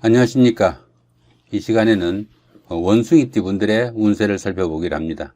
안녕하십니까. 이 시간에는 원숭이띠 분들의 운세를 살펴보기로 합니다.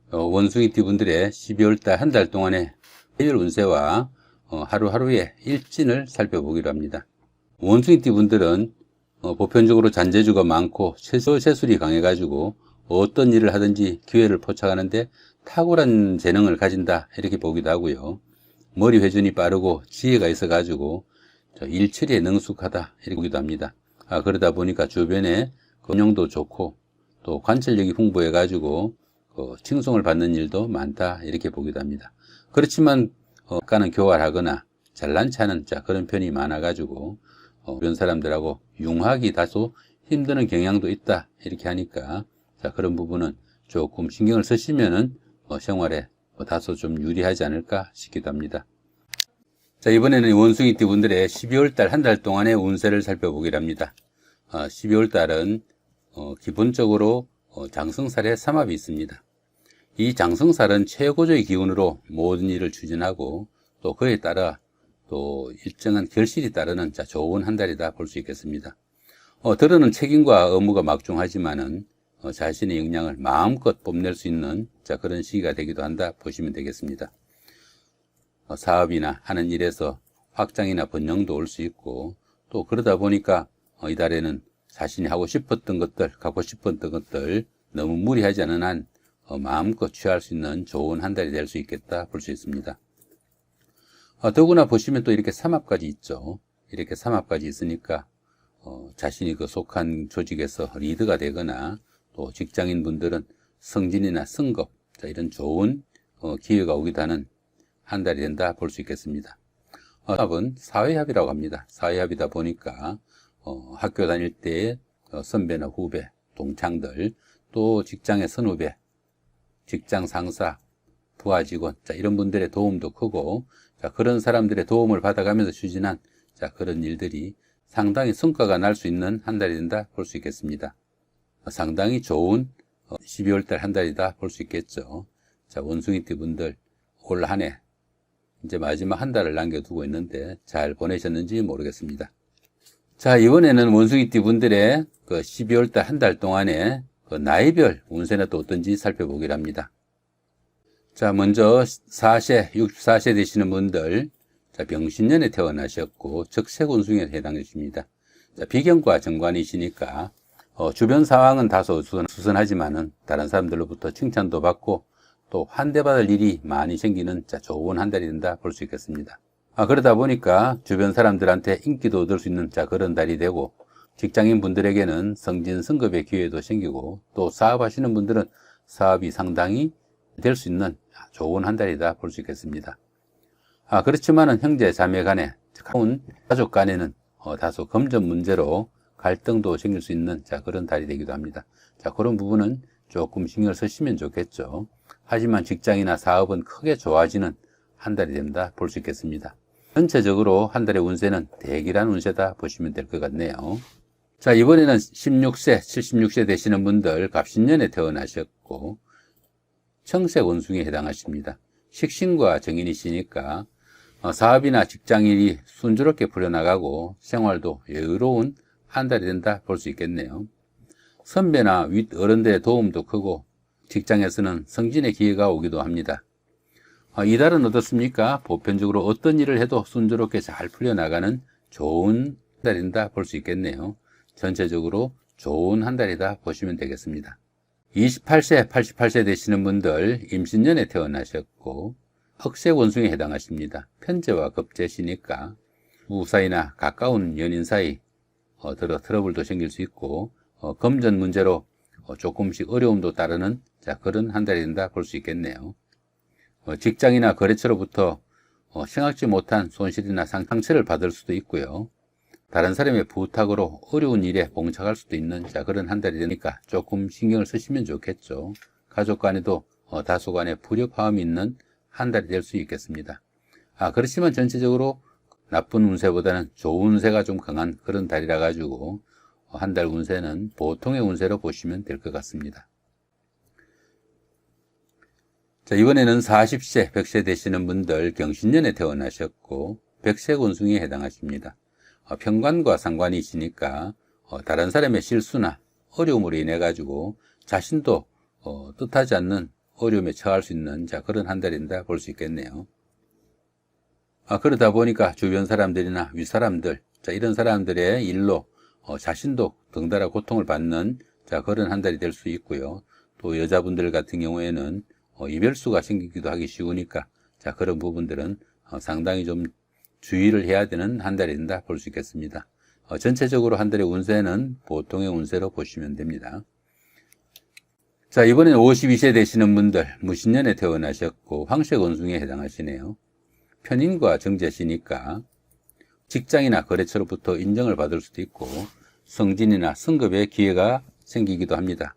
원숭이띠 분들의 12월달 한 달 동안의 해열 운세와 하루하루의 일진을 살펴보기로 합니다. 원숭이띠 분들은 보편적으로 잔재주가 많고 세술이 강해가지고 어떤 일을 하든지 기회를 포착하는데 탁월한 재능을 가진다, 이렇게 보기도 하고요. 머리 회전이 빠르고 지혜가 있어가지고 일처리에 능숙하다, 이렇게 보기도 합니다. 그러다 보니까 주변에 건용도 좋고 또 관찰력이 풍부해가지고 칭송을 받는 일도 많다, 이렇게 보기도 합니다. 그렇지만 약간은 교활하거나 잘난 체하는 그런 편이 많아가지고 주변 사람들하고 융화하기 다소 힘드는 경향도 있다, 이렇게 하니까 그런 부분은 조금 신경을 쓰시면은 생활에 다소 좀 유리하지 않을까 싶기도 합니다. 이번에는 원숭이띠 분들의 12월달 한 달 동안의 운세를 살펴보기로 합니다. 12월달은 기본적으로 장성살의 삼합이 있습니다. 이 장성살은 최고조의 기운으로 모든 일을 추진하고 또 그에 따라 또 일정한 결실이 따르는 좋은 한 달이다 볼 수 있겠습니다. 들어는 책임과 의무가 막중하지만은 자신의 역량을 마음껏 뽐낼 수 있는 그런 시기가 되기도 한다 보시면 되겠습니다. 사업이나 하는 일에서 확장이나 번영도 올 수 있고 또 그러다 보니까 이 달에는 자신이 하고 싶었던 것들, 갖고 싶었던 것들 너무 무리하지 않은 한 마음껏 취할 수 있는 좋은 한 달이 될 수 있겠다 볼 수 있습니다. 더구나 보시면 또 이렇게 삼합까지 있죠. 이렇게 삼합까지 있으니까 자신이 속한 조직에서 리드가 되거나 또 직장인 분들은 승진이나 승급, 이런 좋은 기회가 오기도 하는 한 달이 된다 볼 수 있겠습니다. 합은 사회합이라고 합니다. 사회합이다 보니까 학교 다닐 때 선배나 후배, 동창들, 또 직장의 선후배, 직장 상사, 부하 직원, 이런 분들의 도움도 크고 그런 사람들의 도움을 받아가면서 추진한 그런 일들이 상당히 성과가 날 수 있는 한 달이 된다 볼 수 있겠습니다. 상당히 좋은 12월달 한 달이다 볼 수 있겠죠. 원숭이띠 분들 올 한 해 이제 마지막 한 달을 남겨두고 있는데 잘 보내셨는지 모르겠습니다. 이번에는 원숭이띠 분들의 12월달 한 달 동안의 나이별 운세는 또 어떤지 살펴보기로 합니다. 먼저 4세, 64세 되시는 분들, 병신년에 태어나셨고 적색 원숭이에 해당되십니다. 비경과 정관이시니까 주변 상황은 다소 수선하지만은 다른 사람들로부터 칭찬도 받고 또 환대받을 일이 많이 생기는 좋은 한 달이 된다 볼 수 있겠습니다. 그러다 보니까 주변 사람들한테 인기도 얻을 수 있는 그런 달이 되고 직장인 분들에게는 승진 승급의 기회도 생기고 또 사업하시는 분들은 사업이 상당히 될 수 있는 좋은 한 달이다 볼 수 있겠습니다. 그렇지만은 형제 자매 간에 가족 간에는 다소 금전 문제로 갈등도 생길 수 있는 그런 달이 되기도 합니다. 그런 부분은 조금 신경을 쓰시면 좋겠죠. 하지만 직장이나 사업은 크게 좋아지는 한 달이 된다 볼 수 있겠습니다. 전체적으로 한 달의 운세는 대기란 운세다 보시면 될 것 같네요. 이번에는 16세, 76세 되시는 분들 갑신년에 태어나셨고 청색 원숭이에 해당하십니다. 식신과 정인이시니까 사업이나 직장일이 순조롭게 풀려나가고 생활도 여유로운 한 달이 된다 볼 수 있겠네요. 선배나 윗 어른들의 도움도 크고 직장에서는 승진의 기회가 오기도 합니다. 이 달은 어떻습니까? 보편적으로 어떤 일을 해도 순조롭게 잘 풀려나가는 좋은 한 달이다 볼 수 있겠네요. 전체적으로 좋은 한 달이다 보시면 되겠습니다. 28세, 88세 되시는 분들 임신년에 태어나셨고 흑색 원숭이에 해당하십니다. 편제와 급제시니까 부부 사이나 가까운 연인 사이 트러블도 생길 수 있고 금전 문제로 조금씩 어려움도 따르는 그런 한 달이 된다 볼 수 있겠네요. 직장이나 거래처로부터 생각지 못한 손실이나 상처를 받을 수도 있고요. 다른 사람의 부탁으로 어려운 일에 봉착할 수도 있는 그런 한 달이 되니까 조금 신경을 쓰시면 좋겠죠. 가족 간에도 다소간의 불협화음이 있는 한 달이 될 수 있겠습니다. 그렇지만 전체적으로 나쁜 운세보다는 좋은 운세가 좀 강한 그런 달이라 가지고 한 달 운세는 보통의 운세로 보시면 될 것 같습니다. 이번에는 40세, 100세 되시는 분들 경신년에 태어나셨고 백색 원숭이에 해당하십니다. 편관과 상관이 있으니까 다른 사람의 실수나 어려움으로 인해 가지고 자신도 뜻하지 않는 어려움에 처할 수 있는 그런 한 달이다 볼 수 있겠네요. 그러다 보니까 주변 사람들이나 윗사람들, 이런 사람들의 일로 자신도 덩달아 고통을 받는 그런 한 달이 될 수 있고요. 또 여자분들 같은 경우에는 이별수가 생기기도 하기 쉬우니까 그런 부분들은 상당히 좀 주의를 해야 되는 한 달이 된다 볼 수 있겠습니다. 전체적으로 한 달의 운세는 보통의 운세로 보시면 됩니다. 이번엔 52세 되시는 분들, 무신년에 태어나셨고 황색원숭이에 해당하시네요. 편인과 정제시니까 직장이나 거래처로부터 인정을 받을 수도 있고 승진이나 승급의 기회가 생기기도 합니다.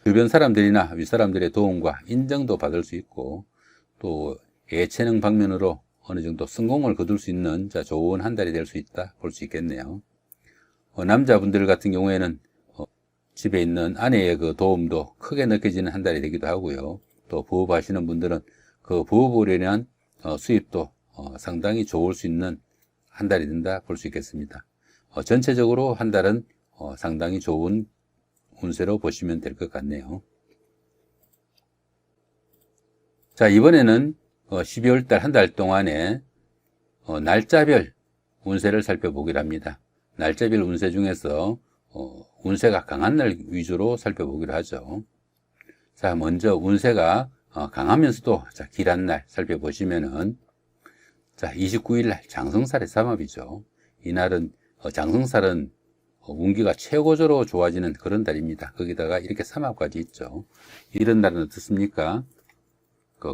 주변 사람들이나 윗사람들의 도움과 인정도 받을 수 있고 또 예체능 방면으로 어느 정도 성공을 거둘 수 있는 좋은 한 달이 될 수 있다 볼 수 있겠네요. 남자분들 같은 경우에는 집에 있는 아내의 그 도움도 크게 느껴지는 한 달이 되기도 하고요. 또 부업하시는 분들은 그 부업으로 인한 수입도 상당히 좋을 수 있는 한 달이 된다 볼 수 있겠습니다. 전체적으로 한 달은 상당히 좋은 운세로 보시면 될 것 같네요. 이번에는 12월 달 한 달 동안에 날짜별 운세를 살펴보기로 합니다. 날짜별 운세 중에서 운세가 강한 날 위주로 살펴보기로 하죠. 먼저 운세가 강하면서도 길한 날 살펴보시면은 29일 날 장성살의 삼합이죠. 이날은 장성살은 운기가 최고조로 좋아지는 그런 달입니다. 거기다가 이렇게 삼합까지 있죠. 이런 날은 어떻습니까?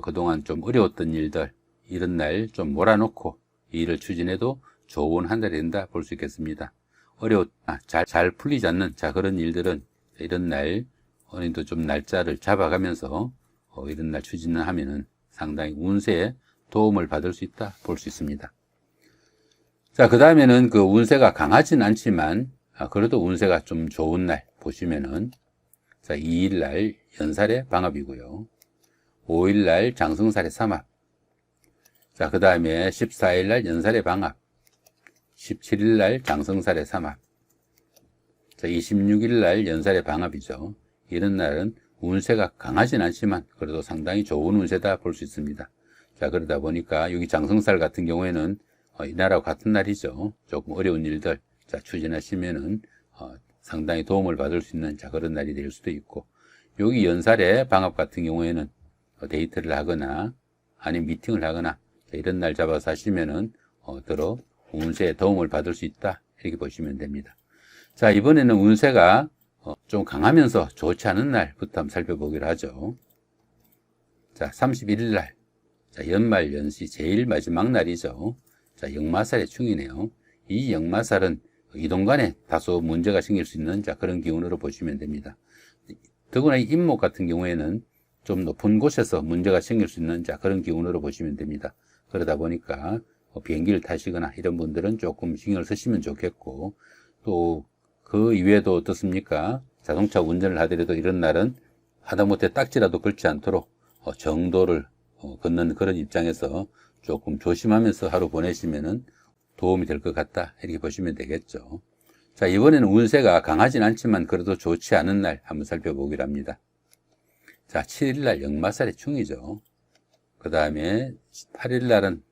그동안 좀 어려웠던 일들, 이런 날 좀 몰아놓고 이 일을 추진해도 좋은 한 달이 된다 볼 수 있겠습니다. 잘 풀리지 않는 그런 일들은 이런 날 어느 정도 좀 날짜를 잡아가면서 이런 날 추진을 하면은 상당히 운세에 도움을 받을 수 있다 볼 수 있습니다. 그 다음에는 그 운세가 강하진 않지만 그래도 운세가 좀 좋은 날 보시면은 2일 날 연살의 방합이고요. 5일 날 장성살의 삼합. 그 다음에 14일 날 연살의 방합. 17일 날 장성살의 삼합. 26일 날 연살의 방합이죠. 이런 날은 운세가 강하진 않지만 그래도 상당히 좋은 운세다 볼 수 있습니다. 그러다 보니까 여기 장성살 같은 경우에는 이날하고 같은 날이죠. 조금 어려운 일들 추진하시면은 상당히 도움을 받을 수 있는 그런 날이 될 수도 있고, 여기 연살의 방합 같은 경우에는 데이트를 하거나 아니면 미팅을 하거나 이런 날 잡아서 하시면은 더러 운세에 도움을 받을 수 있다 이렇게 보시면 됩니다. 이번에는 운세가 좀 강하면서 좋지 않은 날부터 한번 살펴보기로 하죠. 31일 날 연말 연시 제일 마지막 날이죠. 역마살의 충이네요. 이 역마살은 이동간에 다소 문제가 생길 수 있는 그런 기운으로 보시면 됩니다. 더구나 이 임목 같은 경우에는 좀 높은 곳에서 문제가 생길 수 있는 그런 기운으로 보시면 됩니다. 그러다 보니까 비행기를 타시거나 이런 분들은 조금 신경을 쓰시면 좋겠고, 또 그 이외에도 어떻습니까? 자동차 운전을 하더라도 이런 날은 하다못해 딱지라도 걸지 않도록 정도를 걷는 그런 입장에서 조금 조심하면서 하루 보내시면은 도움이 될 것 같다 이렇게 보시면 되겠죠. 이번에는 운세가 강하진 않지만 그래도 좋지 않은 날 한번 살펴보기로 합니다. 7일 날 역마살의 충이죠. 그 다음에 8일 날은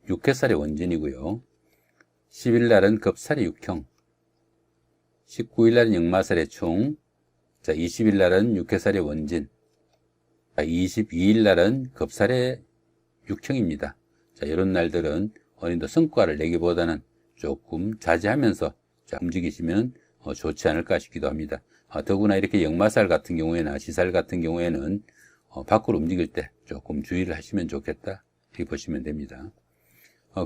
육해살의 원진이고요. 10일 날은 겁살의 육형, 19일 날은 역마살의 충, 20일 날은 육해살의 원진, 22일 날은 겁살의 육형입니다. 이런 날들은 어느 정도 성과를 내기보다는 조금 자제하면서 움직이시면 좋지 않을까 싶기도 합니다. 더구나 이렇게 역마살 같은 경우에나 시살 같은 경우에는 밖으로 움직일 때 조금 주의를 하시면 좋겠다 이렇게 보시면 됩니다.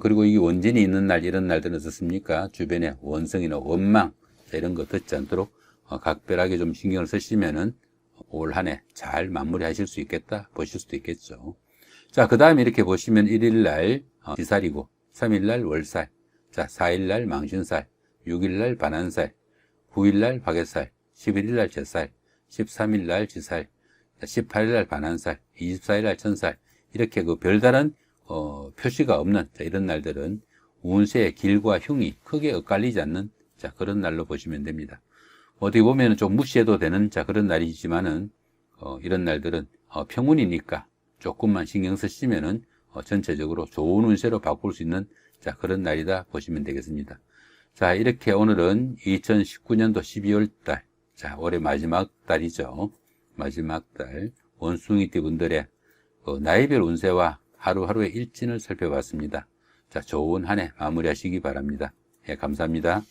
그리고 이 원진이 있는 날, 이런 날들은 어떻습니까? 주변에 원성이나 원망 이런 거 듣지 않도록 각별하게 좀 신경을 쓰시면은 올 한 해 잘 마무리하실 수 있겠다 보실 수도 있겠죠. 그 다음에 이렇게 보시면 1일 날 지살이고 3일 날 월살, 4일 날 망신살, 6일 날 반한살, 9일 날 화개살, 11일 날 제살, 13일 날 지살, 18일 날 반한살, 24일 날 천살, 이렇게 그 별다른 표시가 없는 이런 날들은 운세의 길과 흉이 크게 엇갈리지 않는 자, 그런 날로 보시면 됩니다. 어떻게 보면 좀 무시해도 되는 자, 그런 날이지만은 이런 날들은 평운이니까 조금만 신경 쓰시면은 전체적으로 좋은 운세로 바꿀 수 있는 자, 그런 날이다 보시면 되겠습니다. 자, 이렇게 오늘은 2019년도 12월 달, 자, 올해 마지막 달이죠. 마지막 달 원숭이띠 분들의 나이별 운세와 하루하루의 일진을 살펴봤습니다. 자, 좋은 한 해 마무리하시기 바랍니다. 예, 감사합니다.